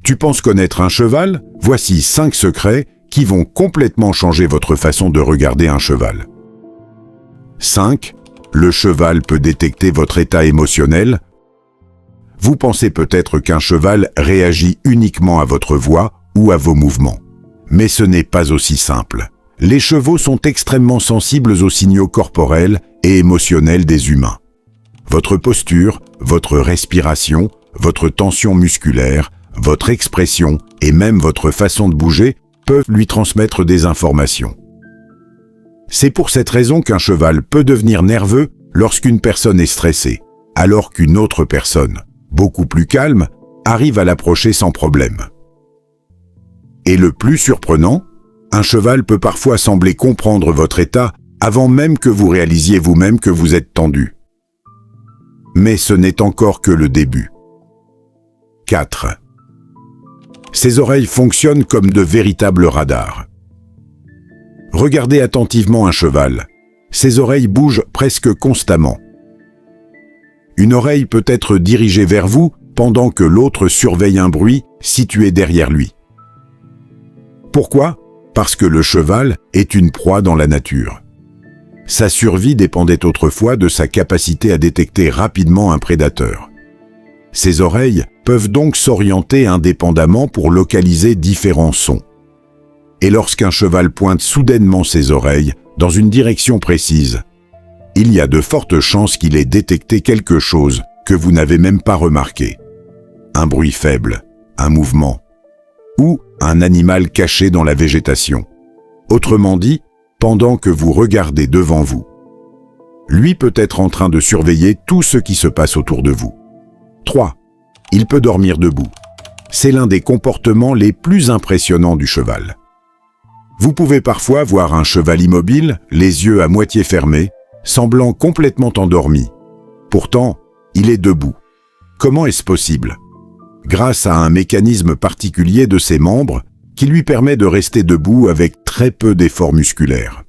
Tu penses connaître un cheval? Voici 5 secrets qui vont complètement changer votre façon de regarder un cheval. 5. Le cheval peut détecter votre état émotionnel. Vous pensez peut-être qu'un cheval réagit uniquement à votre voix ou à vos mouvements. Mais ce n'est pas aussi simple. Les chevaux sont extrêmement sensibles aux signaux corporels et émotionnels des humains. Votre posture, votre respiration, votre tension musculaire, votre expression et même votre façon de bouger peuvent lui transmettre des informations. C'est pour cette raison qu'un cheval peut devenir nerveux lorsqu'une personne est stressée, alors qu'une autre personne, beaucoup plus calme, arrive à l'approcher sans problème. Et le plus surprenant, un cheval peut parfois sembler comprendre votre état avant même que vous réalisiez vous-même que vous êtes tendu. Mais ce n'est encore que le début. 4. Ses oreilles fonctionnent comme de véritables radars. Regardez attentivement un cheval. Ses oreilles bougent presque constamment. Une oreille peut être dirigée vers vous pendant que l'autre surveille un bruit situé derrière lui. Pourquoi? Parce que le cheval est une proie dans la nature. Sa survie dépendait autrefois de sa capacité à détecter rapidement un prédateur. Ses oreilles peuvent donc s'orienter indépendamment pour localiser différents sons. Et lorsqu'un cheval pointe soudainement ses oreilles dans une direction précise, il y a de fortes chances qu'il ait détecté quelque chose que vous n'avez même pas remarqué. Un bruit faible, un mouvement, ou un animal caché dans la végétation. Autrement dit, pendant que vous regardez devant vous. Lui peut être en train de surveiller tout ce qui se passe autour de vous. 3. Il peut dormir debout. C'est l'un des comportements les plus impressionnants du cheval. Vous pouvez parfois voir un cheval immobile, les yeux à moitié fermés, semblant complètement endormi. Pourtant, il est debout. Comment est-ce possible? Grâce à un mécanisme particulier de ses membres qui lui permet de rester debout avec très peu d'efforts musculaires.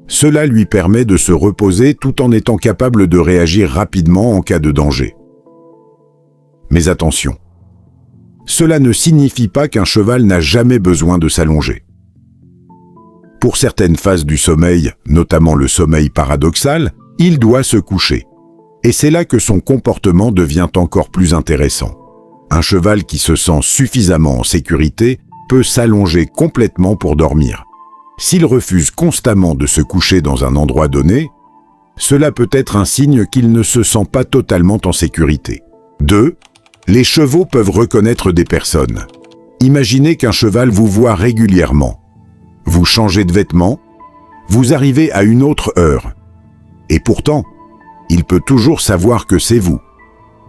Cela lui permet de se reposer tout en étant capable de réagir rapidement en cas de danger. Mais attention, cela ne signifie pas qu'un cheval n'a jamais besoin de s'allonger. Pour certaines phases du sommeil, notamment le sommeil paradoxal, il doit se coucher. Et c'est là que son comportement devient encore plus intéressant. Un cheval qui se sent suffisamment en sécurité peut s'allonger complètement pour dormir. S'il refuse constamment de se coucher dans un endroit donné, cela peut être un signe qu'il ne se sent pas totalement en sécurité. 2. Les chevaux peuvent reconnaître des personnes. Imaginez qu'un cheval vous voit régulièrement. Vous changez de vêtements, vous arrivez à une autre heure. Et pourtant, il peut toujours savoir que c'est vous.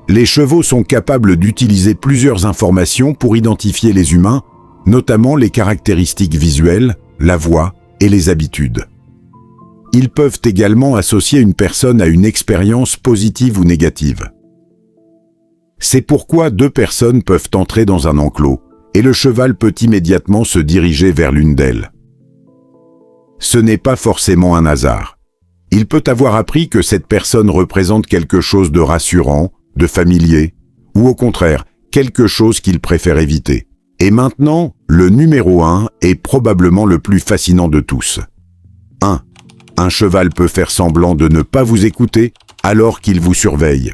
Les chevaux sont capables d'utiliser plusieurs informations pour identifier les humains, notamment les caractéristiques visuelles, la voix et les habitudes. Ils peuvent également associer une personne à une expérience positive ou négative. C'est pourquoi 2 personnes peuvent entrer dans un enclos et le cheval peut immédiatement se diriger vers l'une d'elles. Ce n'est pas forcément un hasard. Il peut avoir appris que cette personne représente quelque chose de rassurant, de familier, ou au contraire, quelque chose qu'il préfère éviter. Et maintenant, le numéro 1 est probablement le plus fascinant de tous. 1. Un cheval peut faire semblant de ne pas vous écouter alors qu'il vous surveille.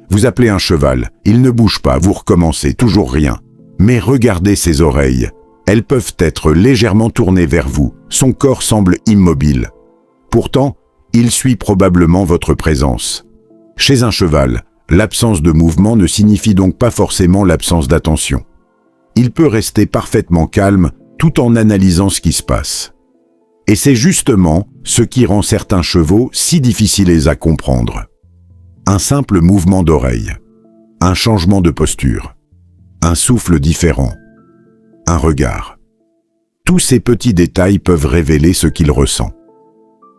Vous appelez un cheval, il ne bouge pas, vous recommencez, toujours rien. Mais regardez ses oreilles. Elles peuvent être légèrement tournées vers vous, son corps semble immobile. Pourtant, il suit probablement votre présence. Chez un cheval, l'absence de mouvement ne signifie donc pas forcément l'absence d'attention. Il peut rester parfaitement calme tout en analysant ce qui se passe. Et c'est justement ce qui rend certains chevaux si difficiles à comprendre. Un simple mouvement d'oreille, un changement de posture, un souffle différent, un regard. Tous ces petits détails peuvent révéler ce qu'il ressent.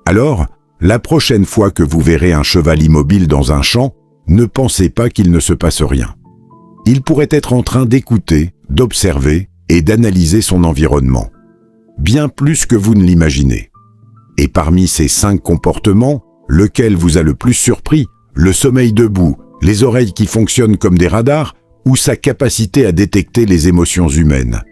Alors, la prochaine fois que vous verrez un cheval immobile dans un champ, ne pensez pas qu'il ne se passe rien. Il pourrait être en train d'écouter, d'observer et d'analyser son environnement. Bien plus que vous ne l'imaginez. Et parmi ces 5 comportements, lequel vous a le plus surpris? Le sommeil debout, les oreilles qui fonctionnent comme des radars ou sa capacité à détecter les émotions humaines.